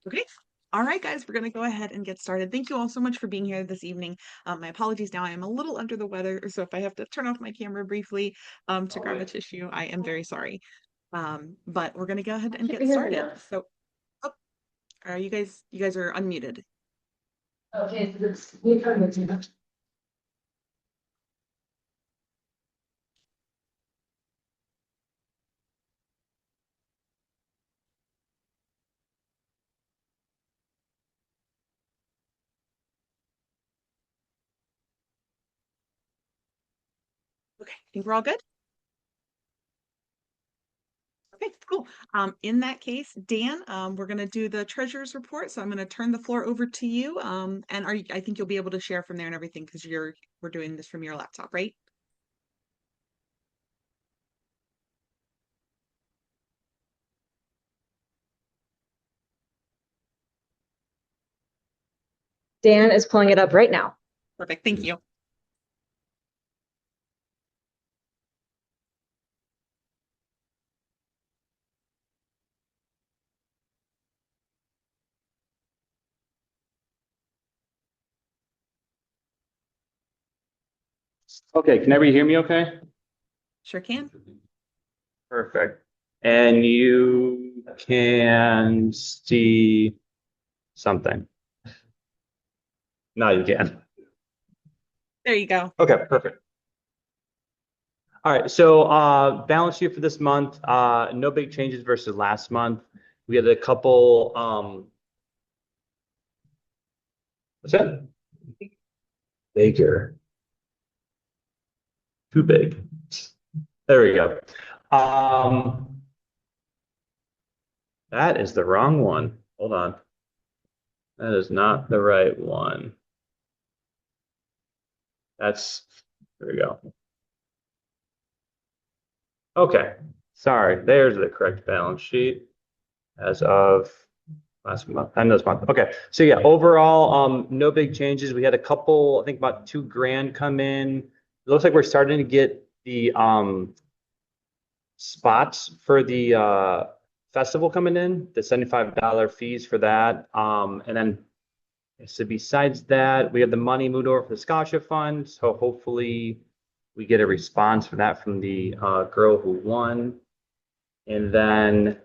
Okay. All right, guys, we're going to go ahead and get started. Thank you all so much for being here this evening. My apologies now. I am a little under the weather, so if I have to turn off my camera briefly to grab a tissue, I am very sorry. But we're going to go ahead and get started. So, oh, you guys are unmuted. Okay, so it's we kind of Okay, I think we're all good. Okay, cool. In that case, Dan, we're going to do the treasurer's report. So I'm going to turn the floor over to you. And I think you'll be able to share from there and everything because we're doing this from your laptop, right? Dan is pulling it up right now. Perfect. Thank you. Okay, can everybody hear me okay? Sure can. Perfect. And you can see something. Now you can. There you go. Okay, perfect. All right, so balance sheet for this month, no big changes versus last month. We had a couple, what's that? Bigger. Too big. There we go. That is the wrong one. Hold on. That is not the right one. There we go. Okay, sorry. There's the correct balance sheet as of last month, end of this month. Okay, so yeah, overall, no big changes. We had a couple, I think about 2 grand come in. It looks like we're starting to get the spots for the festival coming in, the $75 fees for that. And then so besides that, we have the money moved over for the scholarship fund. So hopefully we get a response for that from the girl who won. And then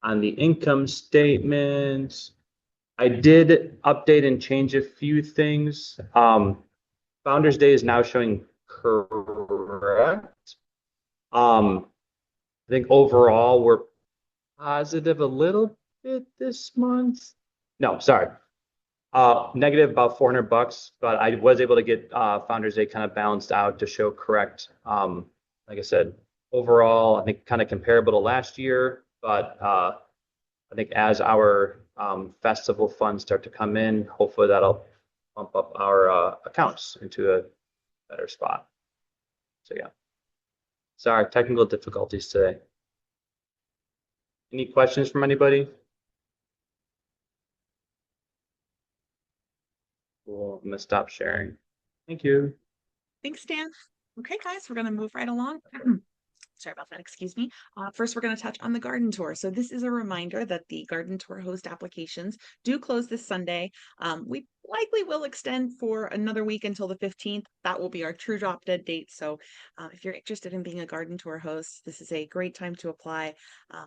on the income statement, I did update and change a few things. Founders Day is now showing correct. I think overall we're positive a little bit this month. No, sorry. Negative about $400, but I was able to get Founders Day kind of balanced out to show correct. Like I said, overall, I think kind of comparable to last year, but I think as our festival funds start to come in, hopefully that'll bump up our accounts into a better spot. So yeah, sorry, technical difficulties today. Any questions from anybody? Cool. I'm gonna stop sharing. Thank you. Thanks, Dan. Okay, guys, we're going to move right along. Sorry about that, excuse me. First, we're going to touch on the garden tour. So this is a reminder that the garden tour host applications do close this Sunday. We likely will extend for another week until the 15th. That will be our true drop dead date. So if you're interested in being a garden tour host, this is a great time to apply.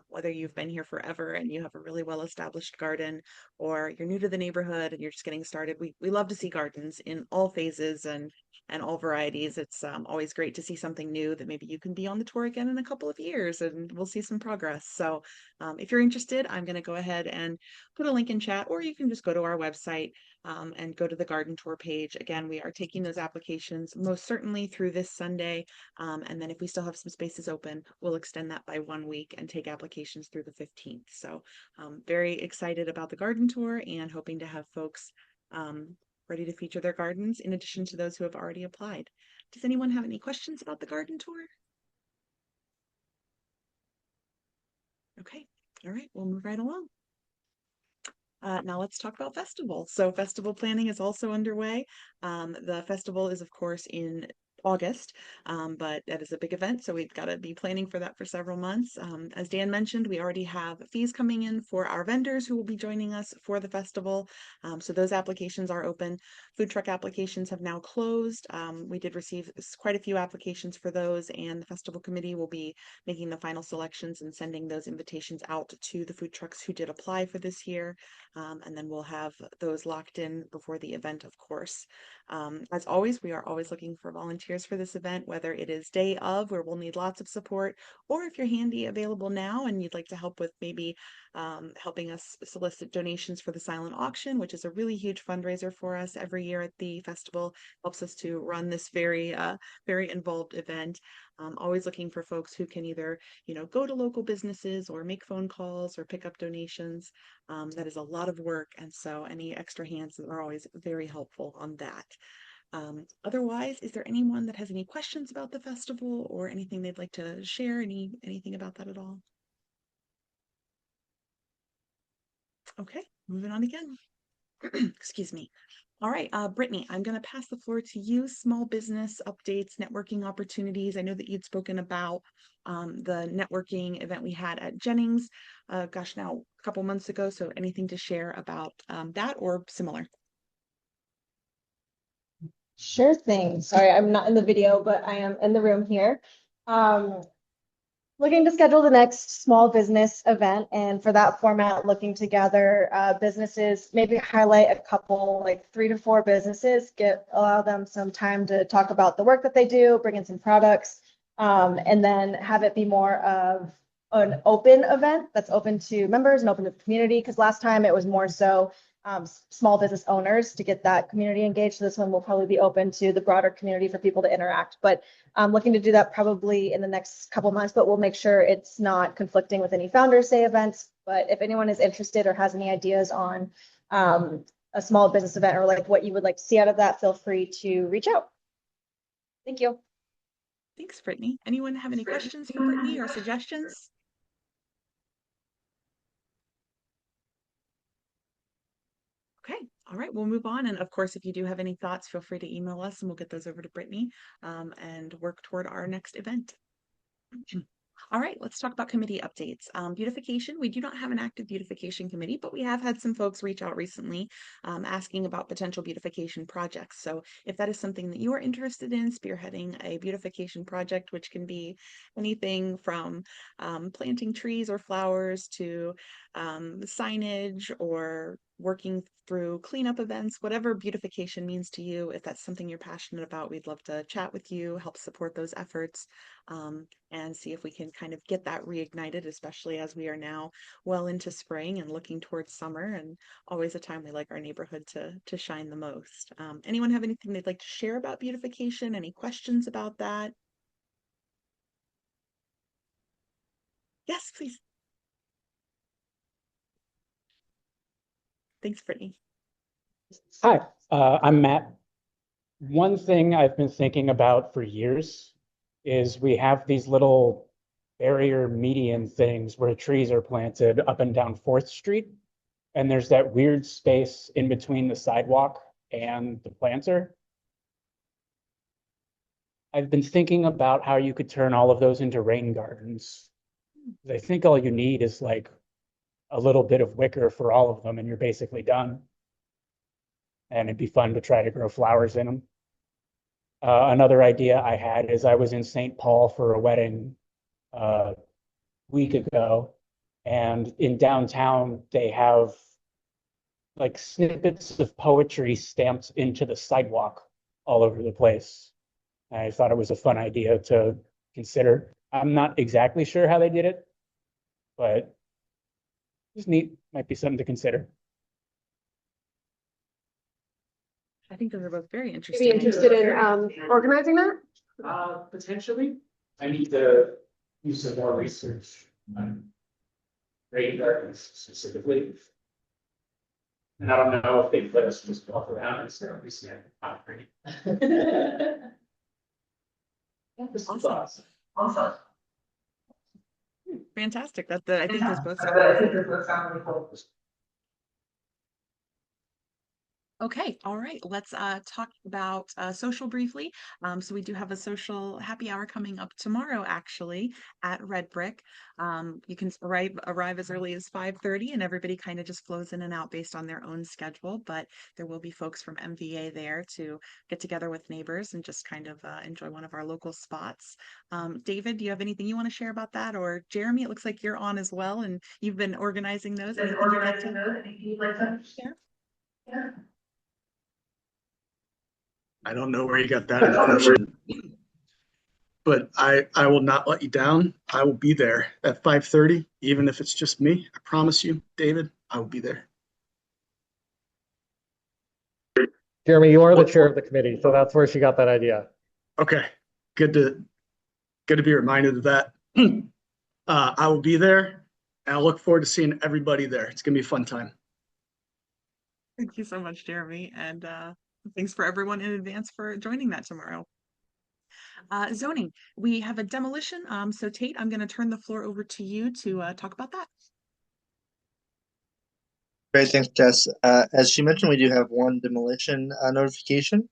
Whether you've been here forever and you have a really well-established garden, or you're new to the neighborhood and you're just getting started, we love to see gardens in all phases and all varieties. It's always great to see something new that maybe you can be on the tour again in a couple of years and we'll see some progress. So if you're interested, I'm going to go ahead and put a link in chat, or you can just go to our website and go to the garden tour page. Again, we are taking those applications most certainly through this Sunday. And then if we still have some spaces open, we'll extend that by 1 week and take applications through the 15th. So very excited about the garden tour and hoping to have folks ready to feature their gardens in addition to those who have already applied. Does anyone have any questions about the garden tour? Okay, all right, we'll move right along. Now let's talk about festival. So festival planning is also underway. The festival is, of course, in August, but that is a big event, so we've got to be planning for that for several months. As Dan mentioned, we already have fees coming in for our vendors who will be joining us for the festival. So those applications are open. Food truck applications have now closed. We did receive quite a few applications for those, and the festival committee will be making the final selections and sending those invitations out to the food trucks who did apply for this year. And then we'll have those locked in before the event, of course. As always, we are always looking for volunteers for this event, whether it is day of, where we'll need lots of support, or if you're handy available now and you'd like to help with maybe helping us solicit donations for the silent auction, which is a really huge fundraiser for us every year at the festival, helps us to run this very involved event. Always looking for folks who can either, go to local businesses or make phone calls or pick up donations. That is a lot of work, and so any extra hands are always very helpful on that. Otherwise, is there anyone that has any questions about the festival or anything they'd like to share? Anything about that at all? Okay, moving on again. Excuse me. All right, Brittany, I'm going to pass the floor to you. Small business updates, networking opportunities. I know that you'd spoken about the networking event we had at Jennings, gosh, now a couple months ago. So anything to share about that or similar? Sure thing. Sorry, I'm not in the video, but I am in the room here. Looking to schedule the next small business event, and for that format, looking to gather businesses, maybe highlight a couple, like 3 to 4 businesses, allow them some time to talk about the work that they do, bring in some products, and then have it be more of an open event that's open to members and open to the community. Because last time it was more so small business owners to get that community engaged. So this one will probably be open to the broader community for people to interact. But I'm looking to do that probably in the next couple months, but we'll make sure it's not conflicting with any Founders Day events. But if anyone is interested or has any ideas on a small business event or like what you would like to see out of that, feel free to reach out. Thank you. Thanks, Brittany. Anyone have any questions for Brittany or suggestions? Okay, all right, we'll move on. And of course, if you do have any thoughts, feel free to email us and we'll get those over to Brittany and work toward our next event. All right, let's talk about committee updates. Beautification, we do not have an active beautification committee, but we have had some folks reach out recently asking about potential beautification projects. So if that is something that you are interested in, spearheading a beautification project, which can be anything from planting trees or flowers to signage or working through cleanup events, whatever beautification means to you, if that's something you're passionate about, we'd love to chat with you, help support those efforts. And see if we can kind of get that reignited, especially as we are now well into spring and looking towards summer, and always a time we like our neighborhood to shine the most. Anyone have anything they'd like to share about beautification? Any questions about that? Yes, please. Thanks, Brittany. Hi, I'm Matt. One thing I've been thinking about for years is we have these little barrier median things where trees are planted up and down 4th Street. And there's that weird space in between the sidewalk and the planter. I've been thinking about how you could turn all of those into rain gardens. I think all you need is like a little bit of wicker for all of them and you're basically done. And it'd be fun to try to grow flowers in them. Another idea I had is I was in St. Paul for a wedding a week ago, and in downtown they have like snippets of poetry stamped into the sidewalk all over the place. I thought it was a fun idea to consider. I'm not exactly sure how they did it, but it's neat. Might be something to consider. I think those are both very Be interesting. interested in organizing that? Potentially. I need to do some more research on rain gardens specifically. And I don't know if they let us just walk around and start researching concrete. Awesome. Awesome. Fantastic. I think those both sound I wonderful. think that sounds really cool. Okay, all right. Let's talk about social briefly. So we do have a social happy hour coming up tomorrow, actually, at Red Brick. You can arrive as early as 5:30, and everybody kind of just flows in and out based on their own schedule. But there will be folks from MVA there to get together with neighbors and just kind of enjoy one of our local spots. David, do you have anything you want to share about that? Or Jeremy, it looks like you're on as well, and you've been organizing those. Anything you'd like to share? I don't know where you got that information, but I will not let you down. I will be there at 5:30, even if it's just me. I promise you, David, I will be there. Jeremy, you are the chair of the committee, so that's where she got that idea. Okay, good to be reminded of that. I will be there, and I look forward to seeing everybody there. It's gonna be a fun time. Thank you so much, Jeremy, and thanks for everyone in advance for joining that tomorrow. Zoning, we have a demolition. So Tate, I'm going to turn the floor over to you to talk about that. Great, thanks, Jess. As she mentioned, we do have one demolition notification,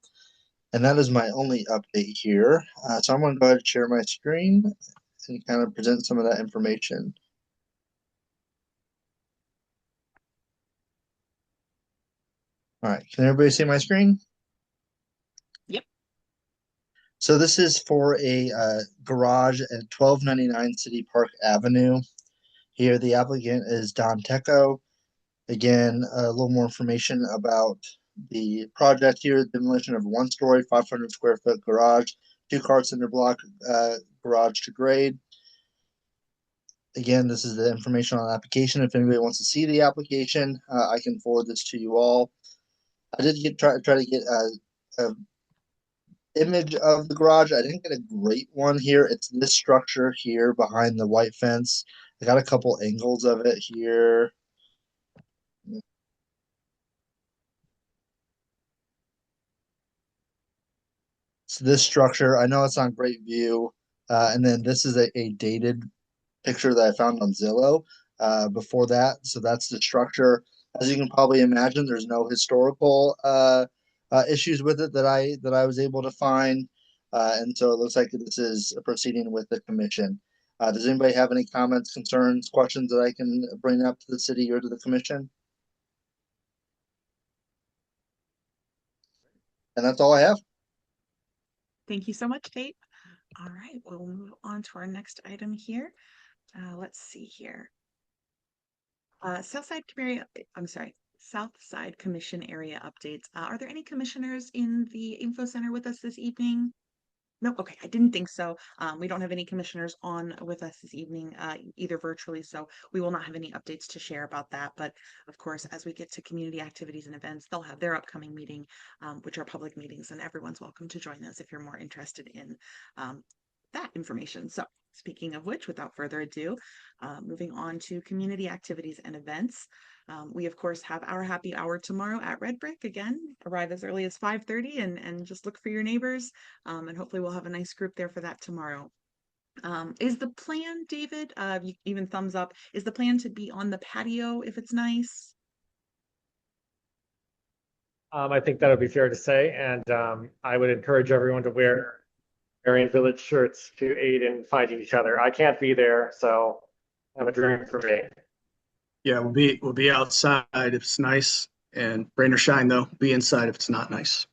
and that is my only update here. So I'm going to go ahead and share my screen and kind of present some of that information. All right, can everybody see my screen? Yep. So this is for a garage at 1299 City Park Avenue. Here, the applicant is Don Teco. Again, a little more information about the project here, demolition of one-story, 500 square foot garage, 2-car cinder block garage to grade. Again, this is the information on the application. If anybody wants to see the application, I can forward this to you all. I did try to get a image of the garage. I didn't get a great one here. It's this structure here behind the white fence. I got a couple angles of it here. So this structure, I know it's on great view. And then this is a dated picture that I found on Zillow before that. So that's the structure. As you can probably imagine, there's no historical issues with it that I was able to find. And so it looks like this is proceeding with the commission. Does anybody have any comments, concerns, questions that I can bring up to the city or to the commission? And that's all I have. Thank you so much, Tate. All right, we'll move on to our next item here. Let's see here. South Side Commission area updates. Are there any commissioners in the info center with us this evening? No, okay, I didn't think so. We don't have any commissioners on with us this evening, either virtually, so we will not have any updates to share about that. But of course, as we get to community activities and events, they'll have their upcoming meeting, which are public meetings, and everyone's welcome to join those if you're more interested in that information. So speaking of which, without further ado, moving on to community activities and events. We of course have our happy hour tomorrow at Red Brick. Again, arrive as early as 5:30 and just look for your neighbors. And hopefully we'll have a nice group there for that tomorrow. Is the plan, David, even thumbs up, is the plan to be on the patio if it's nice? I think that would be fair to say, and I would encourage everyone to wear Merion Village shirts to aid in fighting each other. I can't be there, so have a drink for me. Yeah, we'll be outside if it's nice, and rain or shine though, be inside if it's not nice.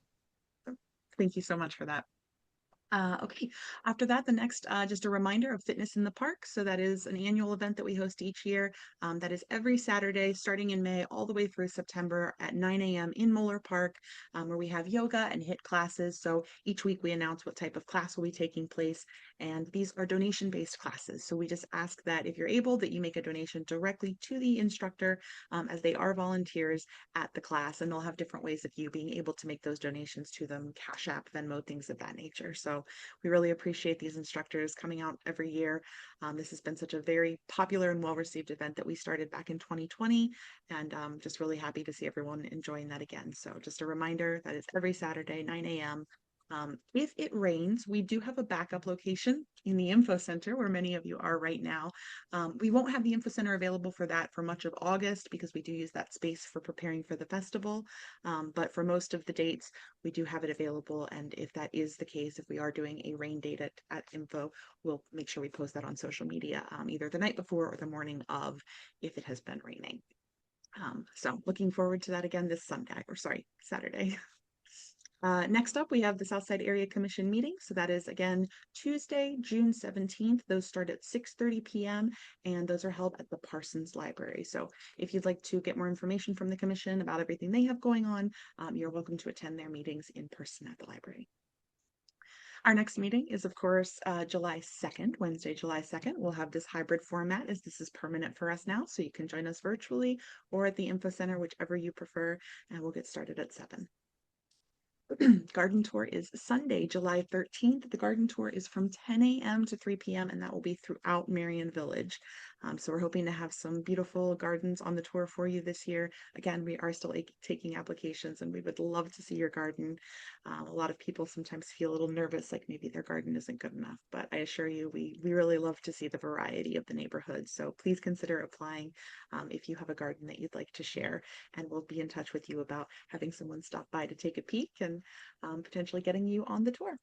Thank you so much for that. Okay, after that, the next, just a reminder of Fitness in the Park. So that is an annual event that we host each year. That is every Saturday, starting in May, all the way through September at 9 a.m. in Moeller Park, where we have yoga and HIIT classes. So each week we announce what type of class will be taking place. And these are donation-based classes. So we just ask that if you're able, that you make a donation directly to the instructor, as they are volunteers at the class, and they'll have different ways of you being able to make those donations to them, Cash App, Venmo, things of that nature. So we really appreciate these instructors coming out every year. This has been such a very popular and well-received event that we started back in 2020, and just really happy to see everyone enjoying that again. So just a reminder that it's every Saturday, 9 a.m. If it rains, we do have a backup location in the info center where many of you are right now. We won't have the info center available for that for much of August because we do use that space for preparing for the festival. But for most of the dates, we do have it available. And if that is the case, if we are doing a rain date at info, we'll make sure we post that on social media, either the night before or the morning of if it has been raining. So looking forward to that again this Sunday, or sorry, Saturday. Next up, we have the Southside Area Commission meeting. So that is again Tuesday, June 17th. Those start at 6:30 p.m. and those are held at the Parsons Library. So if you'd like to get more information from the commission about everything they have going on, you're welcome to attend their meetings in person at the library. Our next meeting is, of course, July 2nd, Wednesday, July 2nd. We'll have this hybrid format as this is permanent for us now. So you can join us virtually or at the info center, whichever you prefer, and we'll get started at 7. Garden tour is Sunday, July 13th. The garden tour is from 10 a.m. to 3 p.m. and that will be throughout Merion Village. So we're hoping to have some beautiful gardens on the tour for you this year. Again, we are still taking applications and we would love to see your garden. A lot of people sometimes feel a little nervous, like maybe their garden isn't good enough, but I assure you, we really love to see the variety of the neighborhood. So please consider applying if you have a garden that you'd like to share, and we'll be in touch with you about having someone stop by to take a peek and potentially getting you on the tour.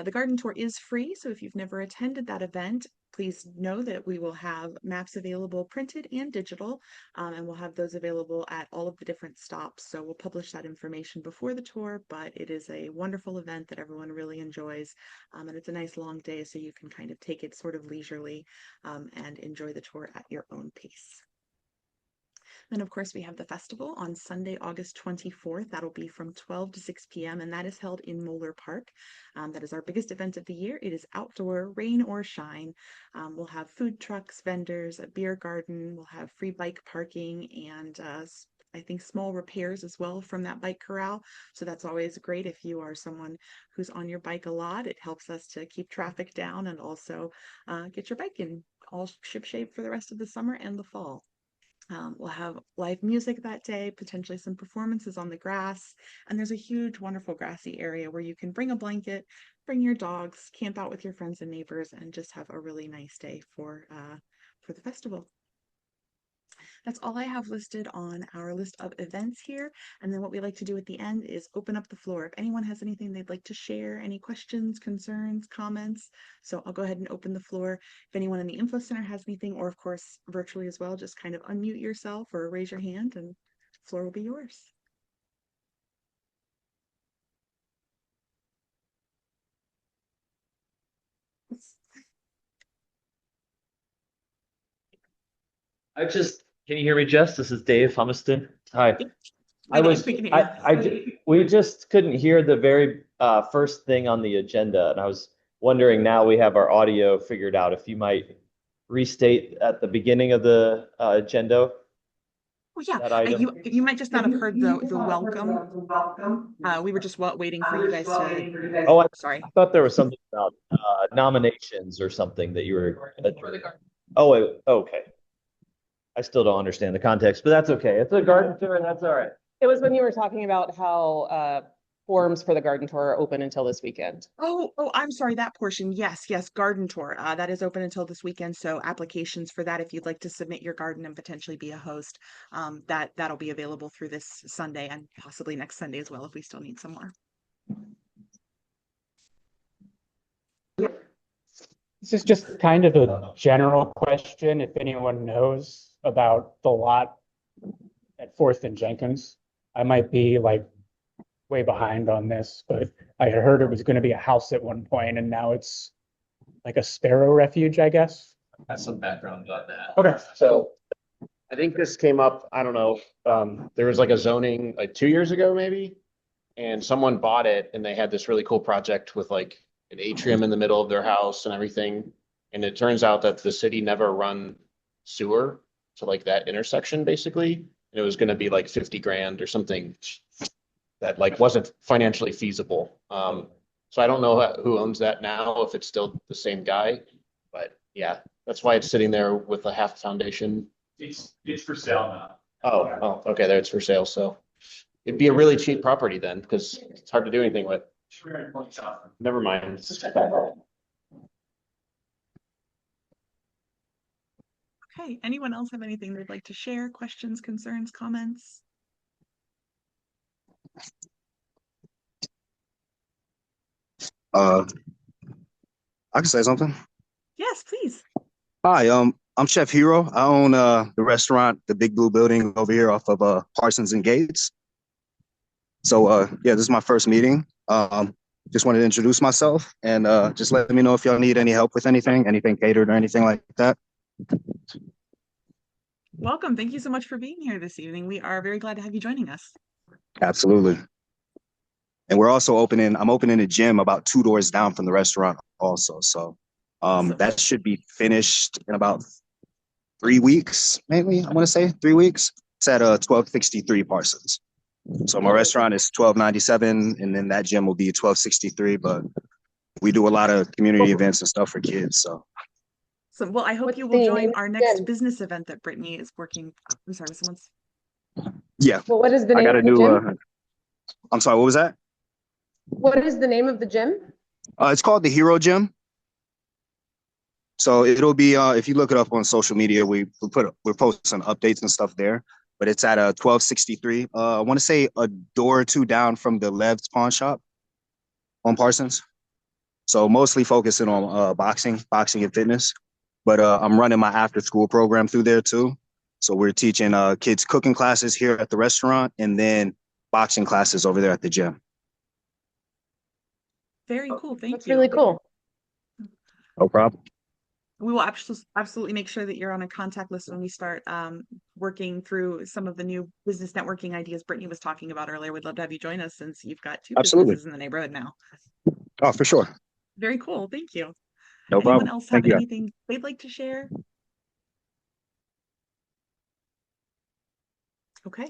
The garden tour is free, so if you've never attended that event, please know that we will have maps available printed and digital, and we'll have those available at all of the different stops. So we'll publish that information before the tour, but it is a wonderful event that everyone really enjoys, and it's a nice long day, so you can kind of take it sort of leisurely and enjoy the tour at your own pace. Then, of course, we have the festival on Sunday, August 24th. That'll be from 12 to 6 p.m., and that is held in Moeller Park. That is our biggest event of the year. It is outdoor, rain or shine. We'll have food trucks, vendors, a beer garden. We'll have free bike parking and I think small repairs as well from that bike corral. So that's always great if you are someone who's on your bike a lot. It helps us to keep traffic down and also get your bike in all shipshape for the rest of the summer and the fall. We'll have live music that day, potentially some performances on the grass, and there's a huge, wonderful grassy area where you can bring a blanket, bring your dogs, camp out with your friends and neighbors, and just have a really nice day for the festival. That's all I have listed on our list of events here. And then what we like to do at the end is open up the floor. If anyone has anything they'd like to share, any questions, concerns, comments. So I'll go ahead and open the floor. If anyone in the info center has anything, or of course, virtually as well, just kind of unmute yourself or raise your hand and the floor will be yours. Can you hear me, Jess? This is Dave Humiston. Hi. We just couldn't hear the very first thing on the agenda, and I was wondering, now we have our audio figured out, if you might restate at the beginning of the agenda. Oh, yeah, that item. you might just not have heard the welcome. We were just waiting for you guys to. Oh, Sorry. I thought there was something about nominations or something that you were. Oh, okay. I still don't understand the context, but that's okay. It's a garden tour and that's all right. It was when you were talking about how forms for the garden tour are open until this weekend. Oh, I'm sorry, that portion. Yes, garden tour. That is open until this weekend. So applications for that, if you'd like to submit your garden and potentially be a host, that'll be available through this Sunday and possibly next Sunday as well if we still need some more. This is just kind of a general question, if anyone knows about the lot at Fourth and Jenkins. I might be like way behind on this, but I had heard it was going to be a house at one point and now it's like a sparrow refuge, I guess. Got some background on that. Okay. So I think this came up, I don't know, there was like a zoning like 2 years ago, maybe. And someone bought it and they had this really cool project with like an atrium in the middle of their house and everything. And it turns out that the city never run sewer to like that intersection basically. And it was gonna be like 50 grand or something that like wasn't financially feasible. So I don't know who owns that now, if it's still the same guy, but yeah, that's why it's sitting there with a half foundation. It's for sale now. Oh, okay, there it's for sale, so it'd be a really cheap property then, because it's hard to do anything with. Never mind. Okay, anyone else have anything they'd like to share? Questions, concerns, comments? I can say something. Yes, please. Hi, I'm Chef Hero. I own the restaurant, the Big Blue Building over here off of Parsons and Gates. So yeah, this is my first meeting. Just wanted to introduce myself and just let me know if y'all need any help with anything catered or anything like that. Welcome. Thank you so much for being here this evening. We are very glad to have you joining us. Absolutely. And we're also I'm opening a gym about 2 doors down from the restaurant also. So Awesome. that should be finished in about 3 weeks, maybe. I want to say 3 weeks. It's at 1263 Parsons. So my restaurant is 1297, and then that gym will be 1263. But we do a lot of community events and stuff for kids. So So, well, I hope What's you will the join name our of the next gym? business event that Brittany is working. I'm sorry, someone's. yeah, Well, what is the I name got to of the do. gym? I'm sorry, what was that? What is the name of the gym? It's called the Hero Gym. So it'll be if you look it up on social media, we're posting updates and stuff there. But it's at 1263. I want to say a door or two down from the Lev's Pawn Shop on Parsons. So mostly focusing on boxing and fitness. But I'm running my after school program through there too. So we're teaching kids cooking classes here at the restaurant and then boxing classes over there at the gym. Very cool. Thank That's you. really cool. No problem. We will absolutely make sure that you're on a contact list when we start working through some of the new business networking ideas Brittany was talking about earlier. We'd love to have you join us since you've got 2 Absolutely. businesses in the neighborhood now. Oh, for sure. Very cool. Thank you. No Anyone problem. else have Thank you. anything they'd like to share? Okay.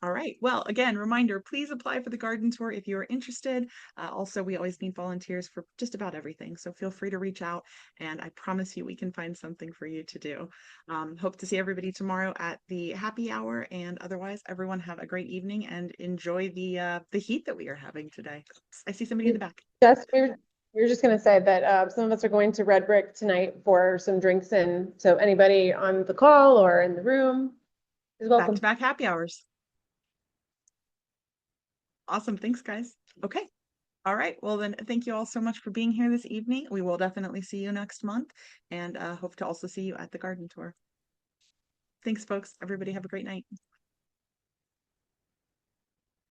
All right. Well, again, reminder, please apply for the garden tour if you're interested. Also, we always need volunteers for just about everything. So feel free to reach out and I promise you we can find something for you to do. Hope to see everybody tomorrow at the happy hour. And otherwise, everyone have a great evening and enjoy the heat that we are having today. I see somebody in the back. Jess, we were just gonna say that some of us are going to Red Brick tonight for some drinks, and so anybody on the call or in the room is welcome. Back-to-back happy hours. Awesome. Thanks, guys. Okay. All right. Well, then, thank you all so much for being here this evening. We will definitely see you next month and hope to also see you at the garden tour. Thanks, folks. Everybody have a great night.